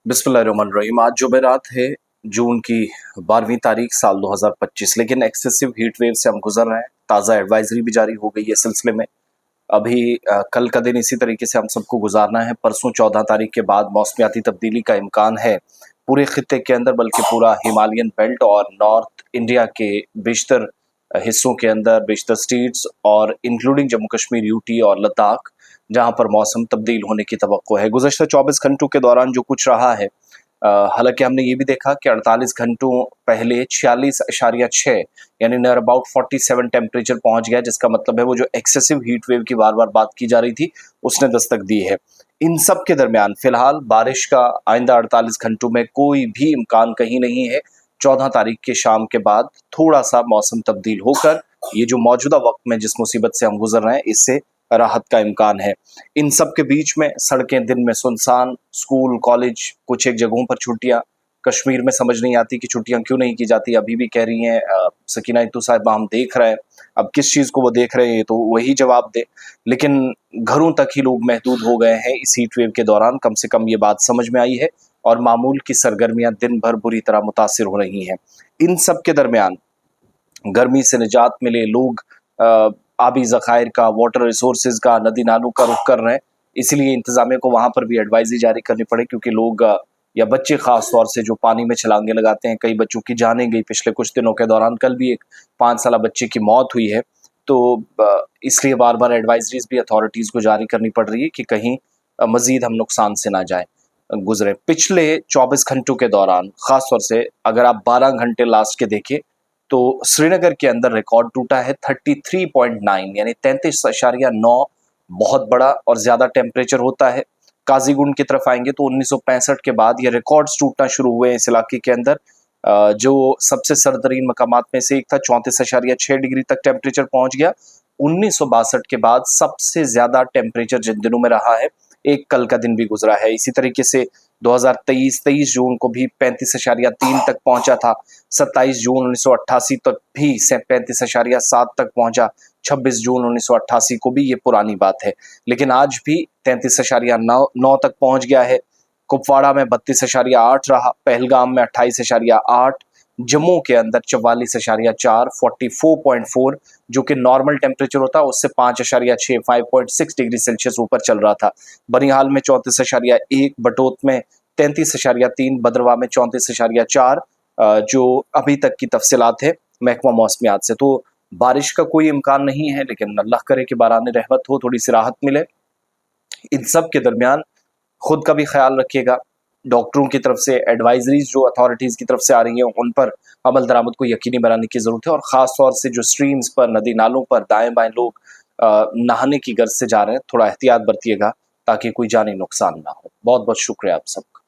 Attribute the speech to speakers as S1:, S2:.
S1: बिस्मिल्लाहिर्रहमानिर्रहीम। आज जुमेरात है, जून की 12वीं तारीख साल 2025। लेकिन एक्सेसिव हीट वेव से हम गुजर रहे हैं। ताज़ा एडवाइजरी भी जारी हो गई है सिलसिले में। अभी कल का दिन इसी तरीके से हम सबको गुजारना है। परसों 14 तारीख के बाद मौसमियाती तब्दीली का इम्कान है पूरे खित्ते के अंदर, बल्कि पूरा हिमालयन बेल्ट और नॉर्थ इंडिया के बेशतर हिस्सों के अंदर, बेशतर स्टेट्स और इंक्लूडिंग जम्मू कश्मीर, यूटी और लद्दाख, जहां पर मौसम तब्दील होने की तवक्को है। गुज़श्ता 24 घंटों के दौरान जो कुछ रहा है, हालांकि हमने ये भी देखा कि 48 घंटों पहले 46.6 यानी नियर अबाउट 47 टेम्परेचर पहुंच गया, जिसका मतलब है वो जो एक्सेसिव हीट वेव की बार बार बात की जा रही थी उसने दस्तक दी है। इन सब के दरमियान फिलहाल बारिश का आइंदा 48 घंटों में कोई भी इम्कान कहीं नहीं है। 14 तारीख के शाम के बाद थोड़ा सा मौसम तब्दील होकर ये जो मौजूदा वक्त में जिस मुसीबत से हम गुजर रहे हैं, इससे राहत का इम्कान है। इन सब के बीच में सड़कें दिन में सुनसान, स्कूल कॉलेज, कुछ एक जगहों पर छुट्टियां। कश्मीर में समझ नहीं आती कि छुट्टियां क्यों नहीं की जाती, अभी भी कह रही हैं सकीना इत्तू साहिबा हम देख रहे हैं। अब किस चीज़ को वो देख रहे हैं तो वही जवाब दे। लेकिन घरों तक ही लोग महदूद हो गए हैं इस हीट वेव के दौरान, कम से कम ये बात समझ में आई है। और मामूल की सरगर्मियां दिन भर बुरी तरह मुतासिर हो रही हैं। इन सब के दरमियान गर्मी से निजात मिले लोग आबी ज़खायर का, वाटर रिसोर्सेज का, नदी नालों का रुख कर रहे हैं। इसलिए इंतज़ामिया को वहाँ पर भी एडवाइजरी जारी करनी पड़े, क्योंकि लोग या बच्चे ख़ास तौर से जो पानी में छलांगे लगाते हैं, कई बच्चों की जानें गई पिछले कुछ दिनों के दौरान। कल भी एक 5 साल बच्चे की मौत हुई है। तो इसलिए बार बार एडवाइजरीज भी अथॉरिटीज़ को जारी करनी पड़ रही है कि कहीं मज़ीद हम नुकसान से ना जाए गुजरे। पिछले 24 घंटों के दौरान ख़ास तौर से अगर आप 12 घंटे लास्ट के देखें तो श्रीनगर के अंदर रिकॉर्ड टूटा है 33.9 यानी 33.9। बहुत बड़ा और ज़्यादा टेम्परेचर होता है। काजीगुंड की तरफ आएंगे तो 1965 के बाद ये रिकॉर्ड्स टूटना शुरू हुए हैं इस इलाके के अंदर। जो सबसे सर्दरीन मकामात में से एक था, 34.6 डिग्री तक टेम्परेचर पहुंच गया। 1962 के बाद सबसे ज़्यादा टेम्परेचर जिन दिनों में रहा है, एक कल का दिन भी गुजरा है इसी तरीके से। 2023 जून को भी 35.3 तक पहुंचा था। 27 जून 1988 तक भी 35.7 तक पहुंचा। 26 जून 1988 को भी, ये पुरानी बात है। लेकिन आज भी 33.9 तक पहुंच गया है। कुपवाड़ा में 32.8 रहा, पहलगाम में 28.8, जम्मू के अंदर 44.4, 44.4 जो कि नॉर्मल टेम्परेचर होता है उससे 5.6, 5.6 डिग्री सेल्सियस ऊपर चल रहा था। बनिहाल में 34.1, बटोत में 33.3, बदरवा में 34.4, जो अभी तक की तफसीलात है महकमा मौसमियात से। तो बारिश का कोई इम्कान नहीं है, लेकिन अल्लाह करे कि बाराने रहमत हो, थोड़ी सी राहत मिले। इन सब के दरमियान खुद का भी ख्याल रखिएगा। डॉक्टरों की तरफ से एडवाइजरीज जो अथॉरिटीज़ की तरफ से आ रही हैं, उन पर अमल दरामद को यकीनी बनाने की ज़रूरत है। और ख़ास तौर से जो स्ट्रीम्स पर, नदी नालों पर दाएं बाएं लोग नहाने की गर्ज से जा रहे हैं, थोड़ा एहतियात बरतिएगा ताकि कोई जानी नुकसान ना हो। बहुत बहुत शुक्रिया आप सबका।